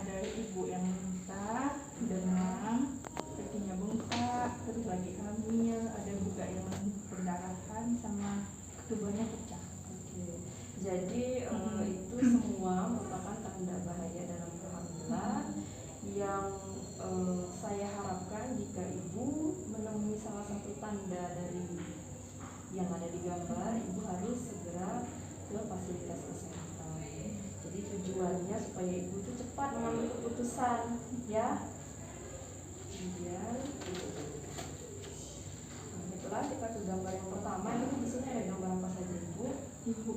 ada ibu yang muntah, demam, kakinya bengkak, terus lagi hamil, ada juga yang perdarahan sama ketubannya pecah. Oke. Jadi itu semua merupakan tanda bahaya dalam kehamilan yang saya harapkan jika ibu menemui salah satu tanda dari yang ada di gambar, ibu harus segera ke fasilitas kesehatan. Jadi tujuannya supaya ibu itu cepat mengambil keputusan, ya. Kemudian setelah kita ke gambar yang pertama, ini di sini ada gambar apa saja ibu? Ibu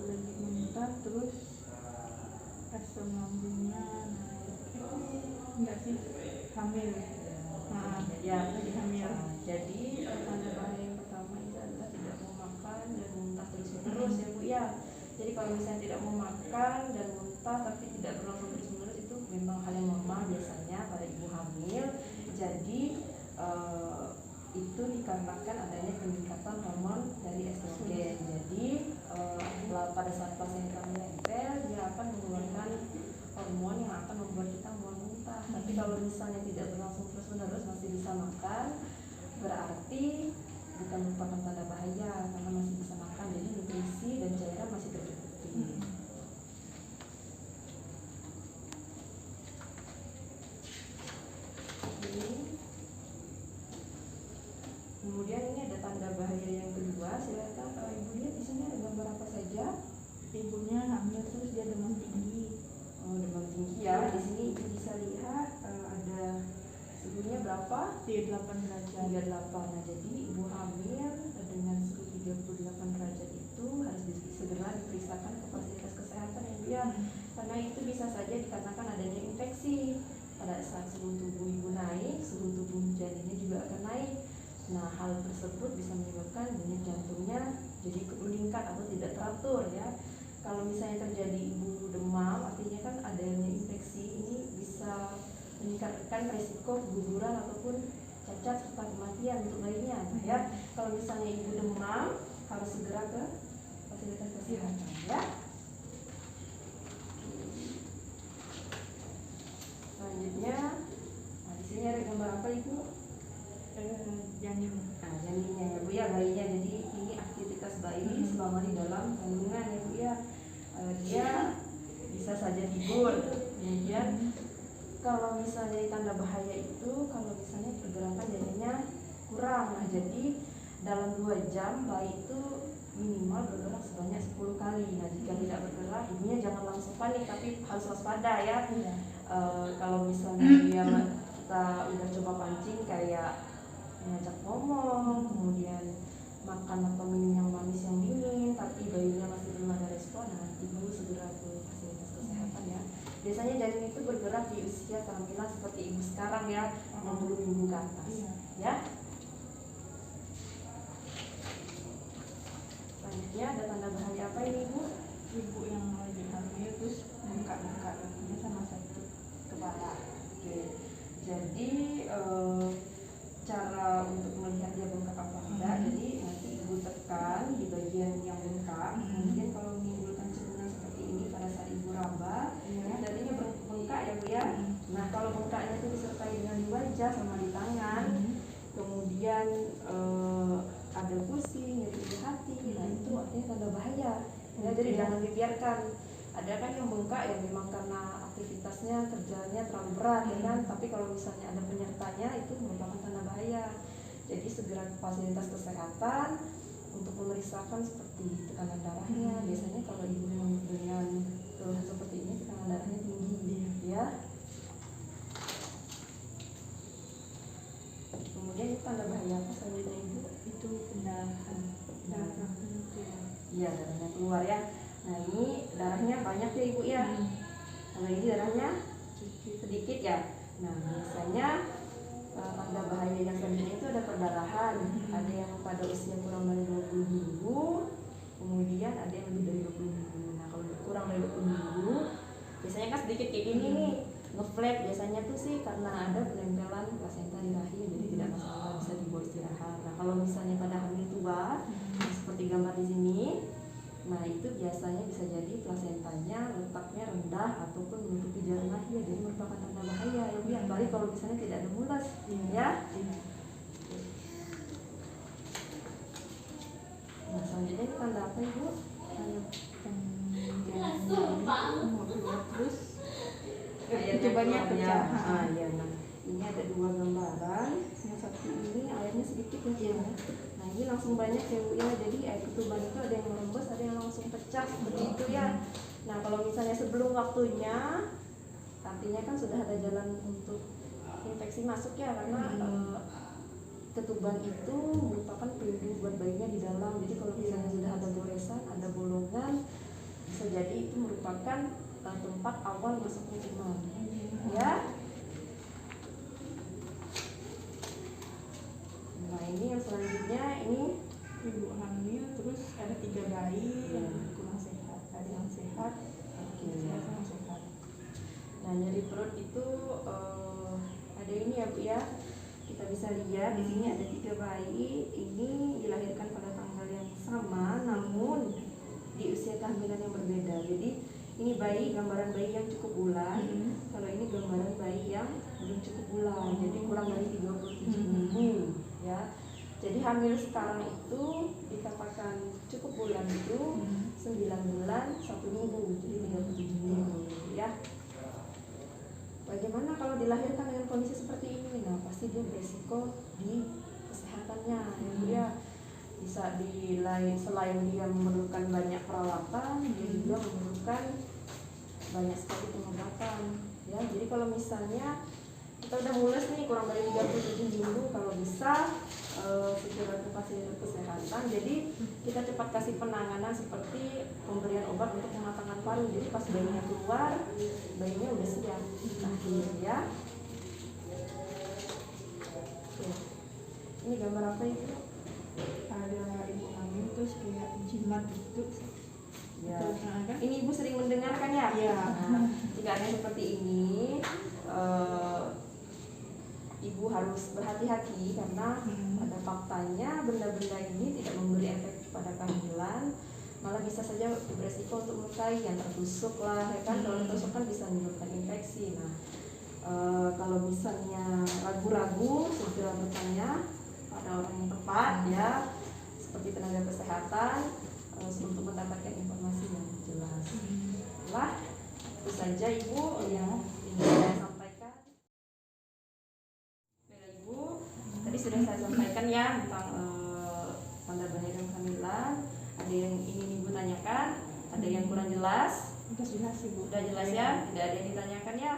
lagi muntah, terus asam lambungnya enggak sih, hamil. Ya, lagi hamil. Jadi tanda bahaya yang pertama itu adalah tidak mau makan dan muntah terus-menerus ya Bu ya. Jadi kalau misalnya tidak mau makan dan muntah tapi tidak berlangsung terus-menerus, itu memang hal yang normal biasanya pada ibu hamil. Jadi itu dikarenakan adanya peningkatan hormon dari estrogen. Jadi pada saat plasenta menempel, dia akan mengeluarkan hormon yang akan membuat kita mau muntah. Tapi kalau misalnya tidak berlangsung terus-menerus, masih bisa makan, berarti bukan merupakan tanda bahaya karena masih bisa makan. Jadi nutrisi dan cairan masih tercukupi. Kemudian ini ada tanda bahaya yang kedua. Silakan ibu lihat di sini ada gambar apa saja. Ibunya hamil terus dia demam tinggi. Oh, demam tinggi ya. Di sini ibu bisa lihat ada suhunya berapa? 38 derajat. 38. Nah, jadi ibu hamil dengan suhu 38 derajat itu harus segera diperiksakan ke fasilitas kesehatan ya Bu ya. Karena itu bisa saja dikarenakan adanya infeksi. Pada saat suhu tubuh ibu naik, suhu tubuh janinnya juga akan naik. Nah, hal tersebut bisa menyebabkan denyut jantungnya jadi meningkat atau tidak teratur ya. Kalau misalnya terjadi ibu demam, artinya kan adanya infeksi, ini bisa meningkatkan risiko keguguran ataupun cacat serta kematian untuk bayinya ya. Kalau misalnya ibu demam, harus segera ke fasilitas kesehatan ya. Selanjutnya, nah di sini ada gambar apa ibu? Janin. Nah, janinnya ya Bu ya, bayinya. Jadi ini aktivitas bayi selama di dalam kandungan ya Bu ya. Dia bisa saja tidur. Kemudian kalau misalnya tanda bahaya itu kalau misalnya pergerakan janinnya kurang. Nah, jadi dalam 2 jam bayi itu minimal bergerak sebanyak 10 kali. Nah, jika tidak bergerak, ibunya jangan langsung panik, tapi harus waspada ya. Kalau misalnya kita udah coba pancing kayak ngajak ngomong, kemudian makan atau minum yang manis yang dingin, tapi bayinya masih belum ada respon, nah ibu segera ke fasilitas kesehatan ya. Biasanya janin itu bergerak di usia kehamilan seperti ibu sekarang ya, 60 minggu ke atas ya. Selanjutnya ada tanda bahaya apa ini ibu? Ibu yang lagi hamil terus bengkak-bengkak kakinya sama sakit kepala. Oke. Jadi cara untuk melihat dia bengkak apa enggak, jadi nanti ibu tekan di bagian yang bengkak, kemudian kalau menimbulkan cedera seperti ini pada saat ibu raba, jadinya bengkak ya Bu ya. Nah, kalau bengkaknya itu disertai dengan di wajah sama di tangan, kemudian ada pusing, nyeri di hati, nah itu artinya tanda bahaya ya. Jadi jangan dibiarkan. Ada kan yang bengkak yang memang karena aktivitasnya kerjanya terlalu berat ya kan, tapi kalau misalnya ada penyertanya itu merupakan tanda bahaya. Jadi segera ke fasilitas kesehatan untuk memeriksakan seperti tekanan darahnya. Biasanya kalau ibu dengan keluhan seperti ini tekanan darahnya tinggi ya. Kemudian itu tanda bahaya apa selanjutnya ibu? Itu pendarahan. Iya, darahnya keluar ya. Nah, ini darahnya banyak ya ibu ya. Kalau ini darahnya sedikit ya. Nah, biasanya tanda bahaya yang selanjutnya itu ada perdarahan. Ada yang pada usia kurang dari 20 minggu, kemudian ada yang lebih dari 20 minggu. Nah, kalau kurang dari 20 minggu, biasanya kan sedikit kayak gini nih, ngeflap. Biasanya tuh sih karena ada penempelan plasenta di rahim, jadi tidak masalah, bisa dibawa istirahat. Nah, kalau misalnya pada hamil tua, seperti gambar di sini, Nah itu biasanya bisa jadi plasentanya letaknya rendah ataupun menutupi jarum lahir, jadi merupakan tanda bahaya ya Bu ya. Apalagi kalau misalnya tidak ada mulas ya. Nah selanjutnya itu tanda apa Ibu? Terus Airnya coba pecah. Ya, nah ini ada 2 gambaran. Yang satu ini airnya sedikit ya. Nah ini langsung banyak ya Bu ya. Jadi air ketuban itu ada yang merembes, ada yang langsung pecah seperti itu ya. Nah kalau misalnya sebelum waktunya, artinya kan sudah ada jalan untuk infeksi masuk ya, karena ketuban itu merupakan pelindung buat bayinya di dalam. Jadi kalau misalnya sudah ada goresan, ada bolongan, bisa jadi itu merupakan tempat awal masuknya kuman ya. Nah ini yang selanjutnya, ini ibu hamil terus ada 3 bayi yang kurang sehat, ada yang sehat, yang sehat. Nah nyeri perut itu ada ini ya Bu ya, kita bisa lihat di sini ada 3 bayi, ini dilahirkan pada tanggal yang sama namun di usia kehamilan yang berbeda. Jadi ini bayi, gambaran bayi yang cukup bulan, kalau ini gambaran bayi yang belum cukup bulan, jadi kurang dari 37 minggu ya. Jadi hamil sekarang itu dikatakan cukup bulan itu 9 bulan 1 minggu, jadi 37 minggu ya. Bagaimana kalau dilahirkan dengan kondisi seperti ini? Nah pasti dia berisiko di kesehatannya ya Bu ya. Bisa selain dia memerlukan banyak perawatan, dia juga memerlukan banyak sekali pengobatan ya. Jadi kalau misalnya kita udah mulus nih kurang dari 37 minggu, kalau bisa segera ke fasilitas kesehatan. Jadi kita cepat kasih penanganan seperti pemberian obat untuk pematangan paru. Jadi pas bayinya keluar, bayinya udah siap ya. Ini gambar apa itu? Ada ibu hamil terus kayak jimat gitu Ya. kan? Ini Ibu sering mendengarkan ya? Iya. Nah, jika ada seperti ini, Ibu harus berhati-hati karena pada faktanya benda-benda ini tidak memberi efek pada kehamilan, malah bisa saja beresiko untuk melukai, yang tertusuk lah ya kan. Kalau tertusuk kan bisa menyebabkan infeksi. Nah kalau misalnya ragu-ragu, segera bertanya pada orang yang tepat ya, seperti tenaga kesehatan, untuk mendapatkan informasi yang jelas. Lah itu saja Ibu yang ingin saya sampaikan. Baiklah Ibu, tadi sudah saya sampaikan ya tentang tanda bahaya dan kehamilan. Ada yang ingin Ibu tanyakan, ada yang kurang jelas? Udah jelas Ibu. Sudah jelas ya, tidak ada yang ditanyakan ya.